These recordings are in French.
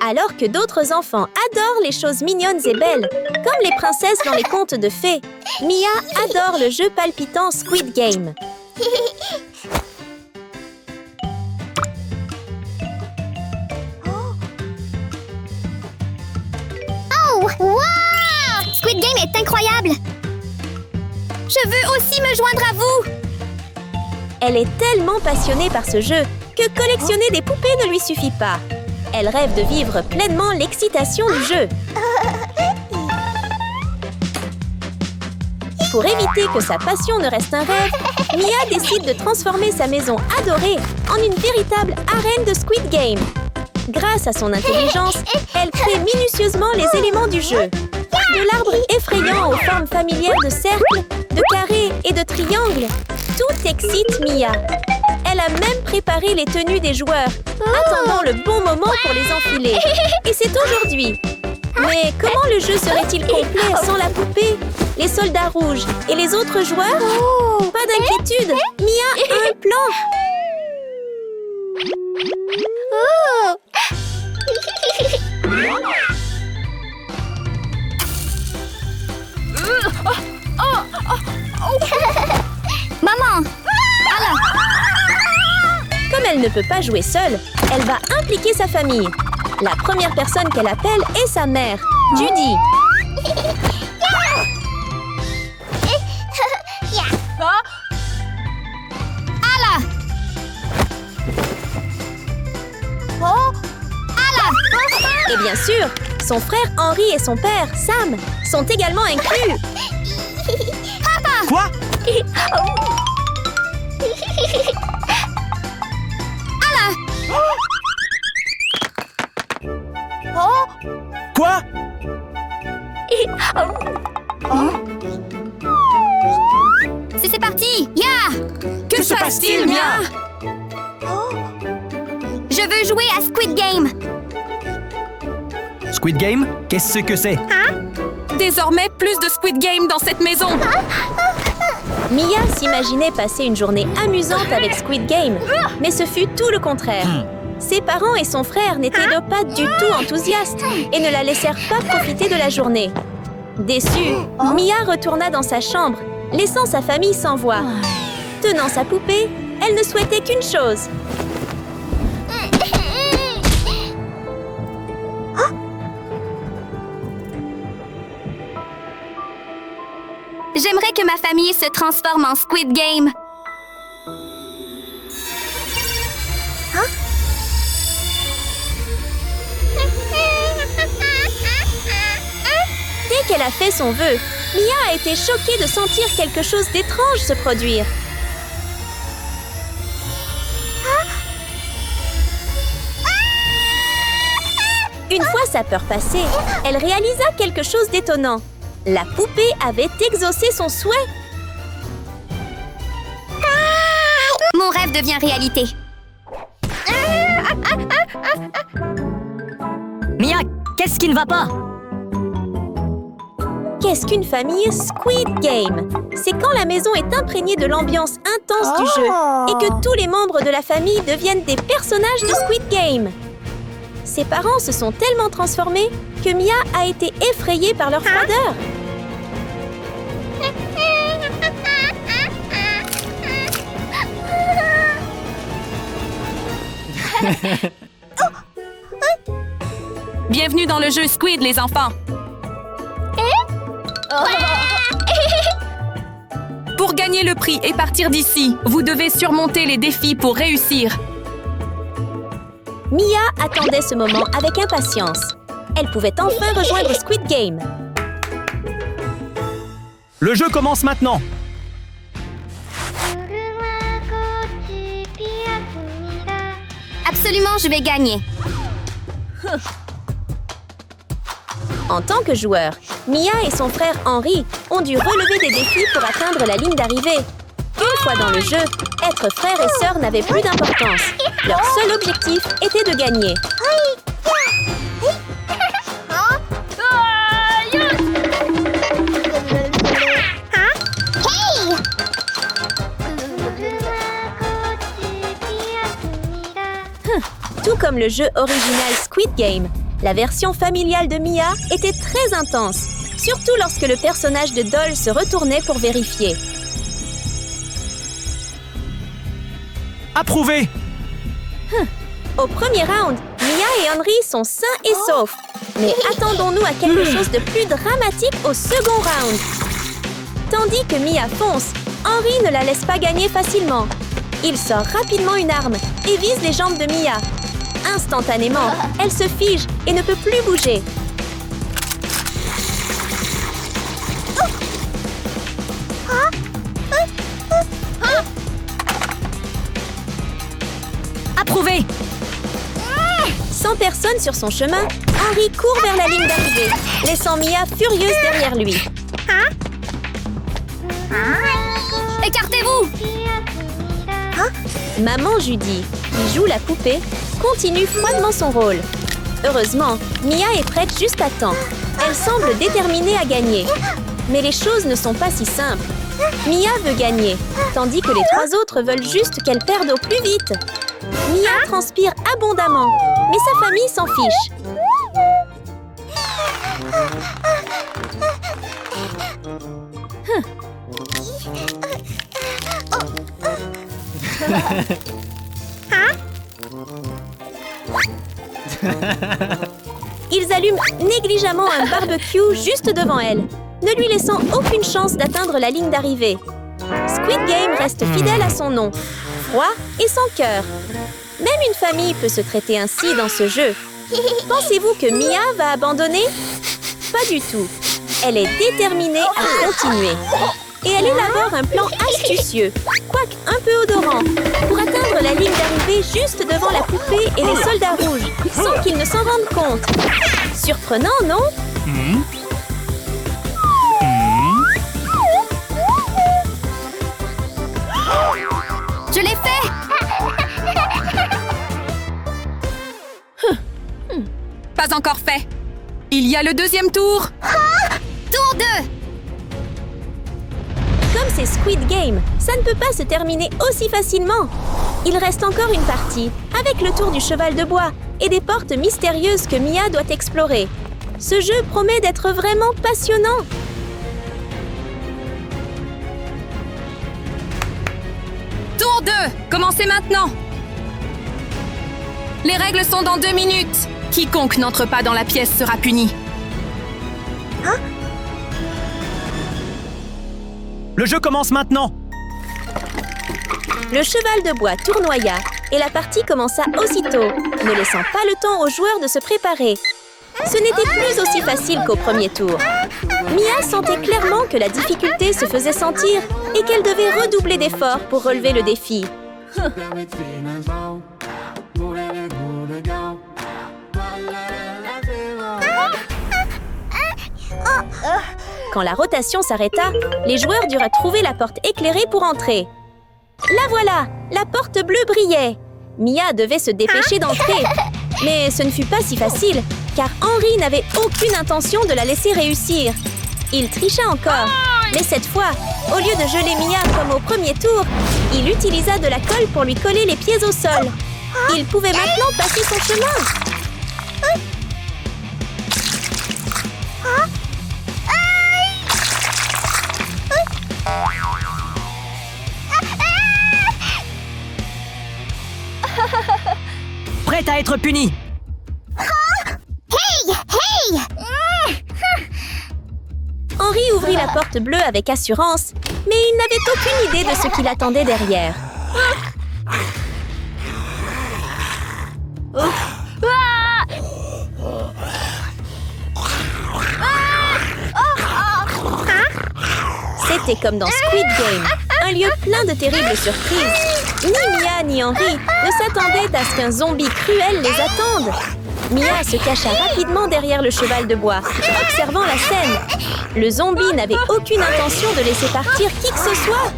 Alors que d'autres enfants adorent les choses mignonnes et belles, comme les princesses dans les contes de fées, Mia adore le jeu palpitant Squid Game. Oh, wow! Squid Game est incroyable! Je veux aussi me joindre à vous! Elle est tellement passionnée par ce jeu que collectionner des poupées ne lui suffit pas. Elle rêve de vivre pleinement l'excitation du jeu. Pour éviter que sa passion ne reste un rêve, Mia décide de transformer sa maison adorée en une véritable arène de Squid Game. Grâce à son intelligence, elle crée minutieusement les éléments du jeu. De l'arbre effrayant aux formes familières de cercles, de carrés et de triangles, tout excite Mia. Elle a même préparé les tenues des joueurs, attendant le bon moment pour les enfiler. Et c'est aujourd'hui. Mais comment le jeu serait-il complet sans la poupée, les soldats rouges et les autres joueurs? Pas d'inquiétude, Mia a un plan. Maman! Alors! Comme elle ne peut pas jouer seule, elle va impliquer sa famille. La première personne qu'elle appelle est sa mère, Judy. Allah! Et bien sûr, son frère Henry et son père, Sam, sont également inclus. Quoi? Quoi? C'est parti! Ya! Que se passe-t-il, Mia? Je veux jouer à Squid Game! Squid Game? Qu'est-ce que c'est? Désormais, plus de Squid Game dans cette maison! Mia s'imaginait passer une journée amusante avec Squid Game, mais ce fut tout le contraire. Ses parents et son frère n'étaient pas du tout enthousiastes et ne la laissèrent pas profiter de la journée. Déçue, Mia retourna dans sa chambre, laissant sa famille sans voix. Tenant sa poupée, elle ne souhaitait qu'une chose. J'aimerais que ma famille se transforme en Squid Game. Dès qu'elle a fait son vœu, Mia a été choquée de sentir quelque chose d'étrange se produire. Une fois sa peur passée, elle réalisa quelque chose d'étonnant. La poupée avait exaucé son souhait. Mon rêve devient réalité. Mia, qu'est-ce qui ne va pas? Qu'est-ce qu'une famille Squid Game? C'est quand la maison est imprégnée de l'ambiance intense du jeu et que tous les membres de la famille deviennent des personnages de Squid Game. Ses parents se sont tellement transformés que Mia a été effrayée par leur froideur. Bienvenue dans le jeu Squid, les enfants! Pour gagner le prix et partir d'ici, vous devez surmonter les défis pour réussir. Mia attendait ce moment avec impatience. Elle pouvait enfin rejoindre Squid Game. Le jeu commence maintenant. Absolument, je vais gagner. En tant que joueur, Mia et son frère Henry ont dû relever des défis pour atteindre la ligne d'arrivée. Une fois dans le jeu, être frère et sœur n'avait plus d'importance. Leur seul objectif était de gagner. Tout comme le jeu original Squid Game, La version familiale de Mia était très intense, surtout lorsque le personnage de Doll se retournait pour vérifier. Approuvé! Au premier round, Mia et Henry sont sains et saufs. Mais attendons-nous à quelque chose de plus dramatique au second round. Tandis que Mia fonce, Henry ne la laisse pas gagner facilement. Il sort rapidement une arme et vise les jambes de Mia. Instantanément, elle se fige et ne peut plus bouger. Approuvé! Sans personne sur son chemin, Henry court vers la ligne d'arrivée, laissant Mia furieuse derrière lui. Écartez-vous! Maman Judy, qui joue la poupée, continue froidement son rôle. Heureusement, Mia est prête juste à temps. Elle semble déterminée à gagner. Mais les choses ne sont pas si simples. Mia veut gagner, tandis que les trois autres veulent juste qu'elle perde au plus vite. Mia transpire abondamment, mais sa famille s'en fiche. Ils allument négligemment un barbecue juste devant elle, ne lui laissant aucune chance d'atteindre la ligne d'arrivée. Squid Game reste fidèle à son nom, froid et sans cœur. Même une famille peut se traiter ainsi dans ce jeu. Pensez-vous que Mia va abandonner? Pas du tout. Elle est déterminée à continuer. Et elle élabore un plan astucieux, quoique un peu odorant, pour atteindre la ligne d'arrivée juste devant la poupée et les soldats rouges, sans qu'ils ne s'en rendent compte. Surprenant, non? Je l'ai fait! Pas encore fait. Il y a le deuxième tour. Tour 2! Comme c'est Squid Game, ça ne peut pas se terminer aussi facilement. Il reste encore une partie, avec le tour du cheval de bois et des portes mystérieuses que Mia doit explorer. Ce jeu promet d'être vraiment passionnant. Tour 2. Commencez maintenant. Les règles sont dans 2 minutes. Quiconque n'entre pas dans la pièce sera puni. Le jeu commence maintenant! Le cheval de bois tournoya et la partie commença aussitôt, ne laissant pas le temps aux joueurs de se préparer. Ce n'était plus aussi facile qu'au premier tour. Mia sentait clairement que la difficulté se faisait sentir et qu'elle devait redoubler d'efforts pour relever le défi. Quand la rotation s'arrêta, les joueurs durent trouver la porte éclairée pour entrer. La voilà! La porte bleue brillait! Mia devait se dépêcher d'entrer. Mais ce ne fut pas si facile, car Henry n'avait aucune intention de la laisser réussir. Il tricha encore, mais cette fois, au lieu de geler Mia comme au premier tour, il utilisa de la colle pour lui coller les pieds au sol. Il pouvait maintenant passer son chemin. Prête à être punie! Hey! Hey! Henry ouvrit la porte bleue avec assurance, mais il n'avait aucune idée de ce qui l'attendait derrière. C'était comme dans Squid Game, un lieu plein de terribles surprises. Ni Mia ni Henry ne s'attendaient à ce qu'un zombie cruel les attende. Mia se cacha rapidement derrière le cheval de bois, observant la scène. Le zombie n'avait aucune intention de laisser partir qui que ce soit.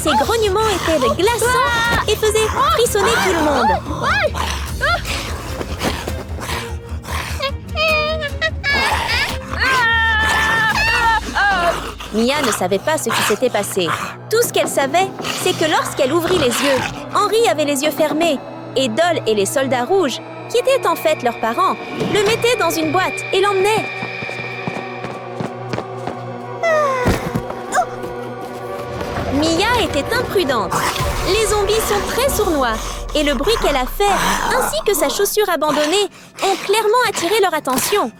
Ses grognements étaient glaçants et faisaient frissonner tout le monde. Mia ne savait pas ce qui s'était passé. Tout ce qu'elle savait, c'est que lorsqu'elle ouvrit les yeux, Henry avait les yeux fermés et Doll et les soldats rouges qui étaient en fait leurs parents, le mettaient dans une boîte et l'emmenaient. Mia était imprudente. Les zombies sont très sournois et le bruit qu'elle a fait, ainsi que sa chaussure abandonnée, ont clairement attiré leur attention.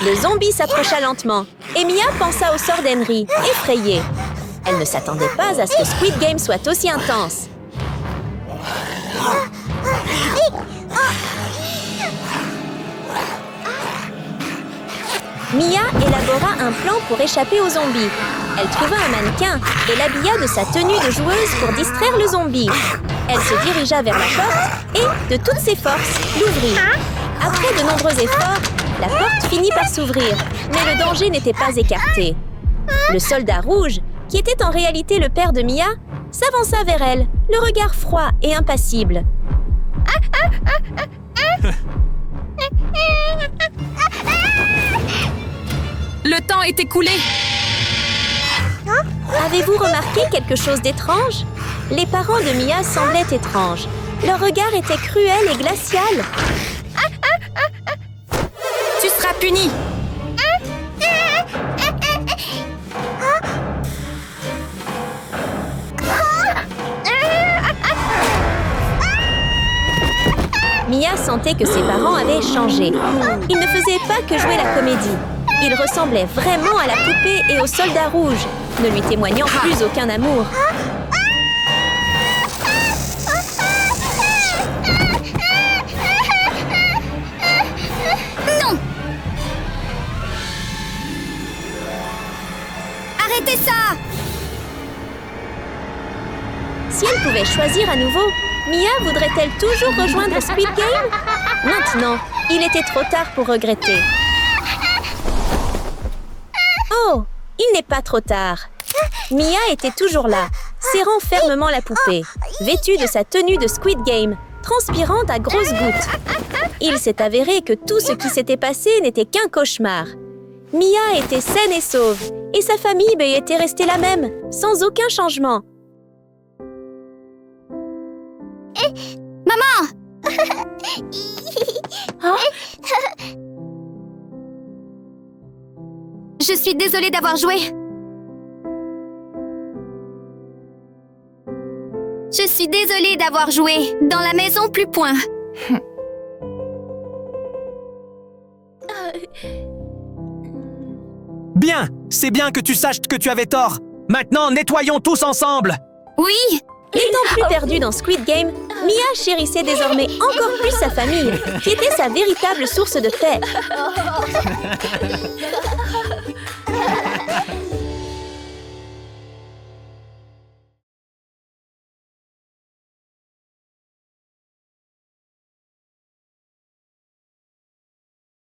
Le zombie s'approcha lentement et Mia pensa au sort d'Henry, effrayée. Elle ne s'attendait pas à ce que Squid Game soit aussi intense. Mia élabora un plan pour échapper aux zombies. Elle trouva un mannequin et l'habilla de sa tenue de joueuse pour distraire le zombie. Elle se dirigea vers la porte et, de toutes ses forces, l'ouvrit. Après de nombreux efforts, la porte finit par s'ouvrir, mais le danger n'était pas écarté. Le soldat rouge, qui était en réalité le père de Mia, s'avança vers elle, le regard froid et impassible. Le temps est écoulé. Avez-vous remarqué quelque chose d'étrange? Les parents de Mia semblaient étranges. Leur regard était cruel et glacial. Tu seras puni. Mia sentait que ses parents avaient changé. Ils ne faisaient pas que jouer la comédie. Ils ressemblaient vraiment à la poupée et au soldat rouge, ne lui témoignant plus aucun amour. Non! Arrêtez ça! Si elle pouvait choisir à nouveau, Mia voudrait-elle toujours rejoindre Squid Game? Maintenant, il était trop tard pour regretter. Oh, il n'est pas trop tard. Mia était toujours là, serrant fermement la poupée, vêtue de sa tenue de Squid Game, transpirant à grosses gouttes. Il s'est avéré que tout ce qui s'était passé n'était qu'un cauchemar. Mia était saine et sauve, et sa famille était restée la même, sans aucun changement. Maman! Je suis désolée d'avoir joué. Je suis désolée d'avoir joué dans la maison plus point. Bien, c'est bien que tu saches que tu avais tort. Maintenant, nettoyons tous ensemble. Oui! Étant plus perdue dans Squid Game, Mia chérissait désormais encore plus sa famille, qui était sa véritable source de paix.